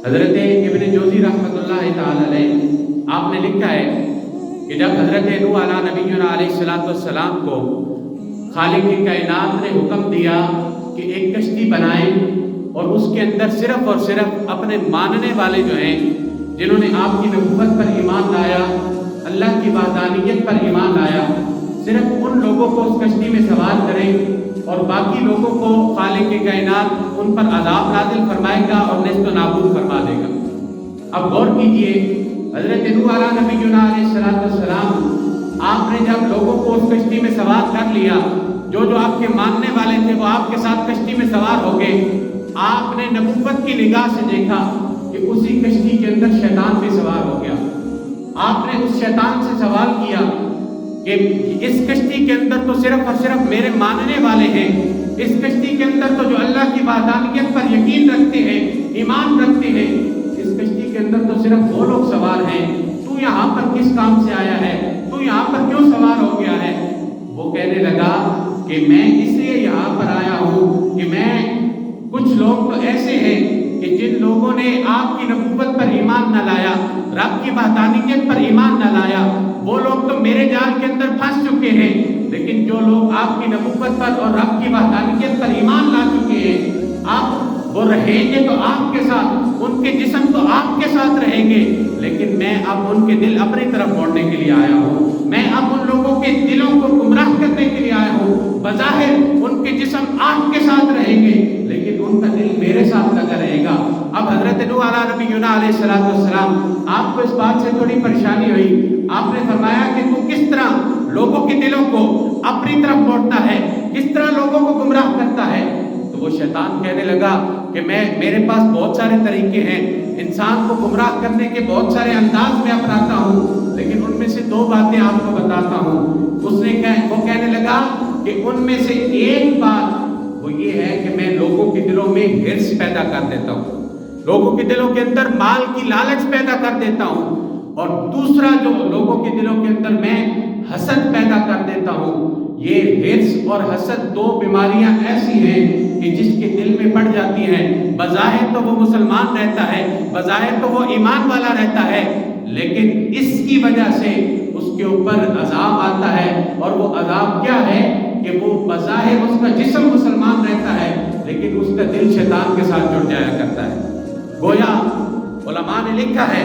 حضرت ابن جوزی رحمۃ اللہ تعالی علیہ آپ نے لکھا ہے کہ جب حضرت نوح علیہ نبینا علیہ الصلوۃ والسلام کو خالق کائنات نے حکم دیا کہ ایک کشتی بنائیں اور اس کے اندر صرف اور صرف اپنے ماننے والے جو ہیں، جنہوں نے آپ کی نبوت پر ایمان لایا، اللہ کی وحدانیت پر ایمان لایا، صرف ان لوگوں کو اس کشتی میں سوار کریں اور باقی لوگوں کو خالق کائنات ان پر عذاب نازل فرمائے گا اور نیست و نابود فرما دے گا۔ اب غور کیجئے، حضرت نوح علیہ نبینا علیہ السلام آپ نے جب لوگوں کو اس کشتی میں سوار کر لیا، جو آپ کے ماننے والے تھے وہ آپ کے ساتھ کشتی میں سوار ہو گئے، آپ نے نبوت کی نگاہ سے دیکھا کہ اسی کشتی کے اندر شیطان بھی سوار ہو گیا۔ آپ نے اس شیطان سے سوال کیا کہ اس کشتی کے اندر تو صرف اور صرف میرے ماننے والے ہیں، اس کشتی کے اندر تو جو اللہ کی وحدانیت پر یقین رکھتے ہیں، ایمان رکھتے ہیں، اس کشتی کے اندر تو صرف وہ لوگ سوار ہیں، تو یہاں پر کس کام سے آیا ہے؟ تو یہاں پر کیوں سوار ہو گیا ہے؟ وہ کہنے لگا کہ میں اس لیے یہاں پر آیا ہوں کہ میں کچھ لوگ تو ایسے ہیں کہ جن لوگوں نے آپ کی نبوت پر ایمان نہ لایا، رب کی وحدانیت پر ایمان نہ لایا، وہ لوگ تو میرے جال کے اندر پھنس چکے ہیں، لیکن جو لوگ آپ کی نبوت پر اور رب کی وحدانیت پر ایمان لا چکے ہیں، آپ وہ رہیں گے تو آپ کے ساتھ، ان کے جسم تو آپ کے ساتھ رہیں گے، لیکن میں اب ان کے دل اپنی طرف موڑنے کے لیے آیا ہوں، میں اب ان لوگوں کے دلوں کو گمراہ کرنے کے لیے آیا ہوں۔ بظاہر ان کے جسم آپ کے ساتھ رہیں گے لیکن ان کا دل میرے ساتھ لگا رہے گا۔ اب حضرت نوح علیہ نبینا علیہ السلام آپ کو اس بات سے تھوڑی پریشانی ہوئی، آپ نے فرمایا کہ تو کس طرح لوگوں کے دلوں کو اپنی طرف موڑتا ہے، کس طرح لوگوں کو گمراہ کرتا ہے؟ تو وہ شیطان کہنے لگا کہ میرے پاس بہت سارے طریقے ہیں، انسان کو گمراہ کرنے کے بہت سارے انداز میں اپناتا ہوں، لیکن ان میں سے دو باتیں آپ کو بتاتا ہوں۔ وہ کہنے لگا کہ ان میں سے ایک بات وہ یہ ہے کہ میں لوگوں کے دلوں میں ہرس پیدا کر دیتا ہوں، لوگوں کے دلوں کے اندر مال کی لالچ پیدا کر دیتا ہوں، اور دوسرا جو لوگوں کے دلوں کے اندر میں حسد پیدا کر دیتا ہوں۔ یہ ہرس اور حسد دو بیماریاں ایسی ہیں کہ جس کے دل میں پڑ جاتی ہیں، بظاہر تو وہ مسلمان رہتا ہے، بظاہر تو وہ ایمان والا رہتا ہے، لیکن اس کی وجہ سے اس کے اوپر عذاب آتا ہے، اور وہ عذاب کیا ہے کہ وہ بظاہر اس کا جسم مسلمان رہتا ہے لیکن اس کا دل شیطان کے ساتھ جڑ جایا کرتا ہے۔ گویا علماء نے لکھا ہے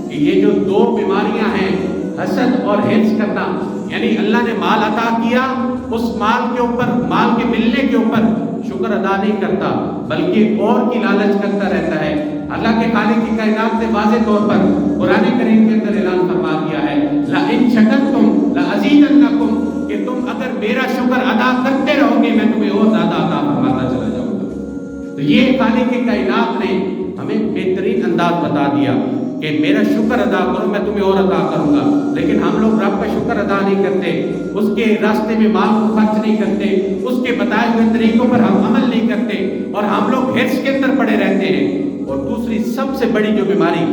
کہ یہ جو دو بیماریاں ہیں، حسد اور ہرس کرنا، یعنی اللہ نے مال عطا کیا، اس مال کے اوپر، مال کے ملنے کے اوپر شکر ادا نہیں کرتا بلکہ اور کی لالچ کرتا رہتا ہے۔ اللہ کے خالق کی کائنات نے واضح طور پر قرآن کریم کے اندر اعلان فرما دیا ہے، لَإِن شَكَرْتُمْ لَأَزِيدَنَّكُمْ، کہ تم اگر میرا شکر ادا کرتے رہو گے میں تمہیں اور زیادہ عطا فرماتا چلا جاؤں گا۔ تو یہ خالق کی کائنات نے ہمیں بہترین انداز بتا دیا کہ میرا شکر ادا کرو میں تمہیں اور عطا کروں گا، لیکن ہم لوگ رب کا شکر ادا نہیں کرتے، اس کے راستے میں مال کو خرچ نہیں کرتے، اس کے بتائے ہوئے طریقوں پر ہم عمل نہیں کرتے، اور ہم لوگ ہرس کے اندر پڑے رہتے ہیں۔ اور دوسری سب سے بڑی جو بیماری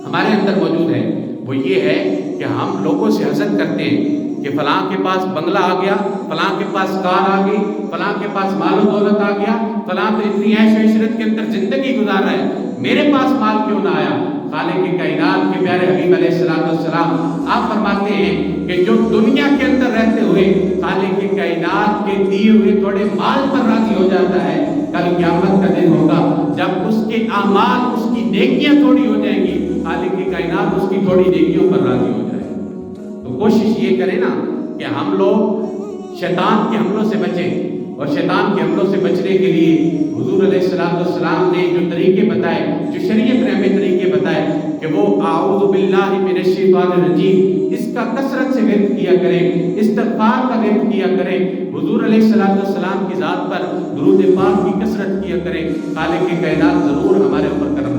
ہمارے اندر موجود ہے وہ یہ ہے کہ ہم لوگوں سے حسد کرتے ہیں کہ فلاں کے پاس بنگلہ آ گیا، فلاں کے پاس کار آ گئی، فلاں کے پاس مال و دولت آ گیا، فلاں تو اتنی عیش و عشرت کے اندر زندگی گزار رہا ہے، میرے پاس مال کیوں نہ آیا؟ خالق کائنات کے پیارے حبیب علیہ السلام آپ فرماتے ہیں کہ جو دنیا کے اندر رہتے ہوئے خالق کائنات کے دیے ہوئے تھوڑے مال پر راضی ہو جاتا ہے، کل قیامت کا دن ہوگا جب اس کے اعمال، اس کی نیکیاں تھوڑی ہو جائیں گی، خالق کائنات اس کی تھوڑی نیکیوں پر راضی ہو جائے گا۔ تو کوشش یہ کریں نا کہ ہم لوگ شیطان کے حملوں سے بچیں، اور شیطان کے حملوں سے بچنے کے لیے حضور علیہ السلام نے جو طریقے بتائے، جو شریعت نے ہمیں طریقے بتائے کہ وہ اعوذ باللہ من الشیطان الرجیم، اس کا کثرت سے ورد کیا کریں، استغفار کا ورد کیا کریں، حضور علیہ السلام کی ذات پر درود پاک کی کثرت کیا کریں۔ خالق کائنات ضرور ہمارے اوپر کرم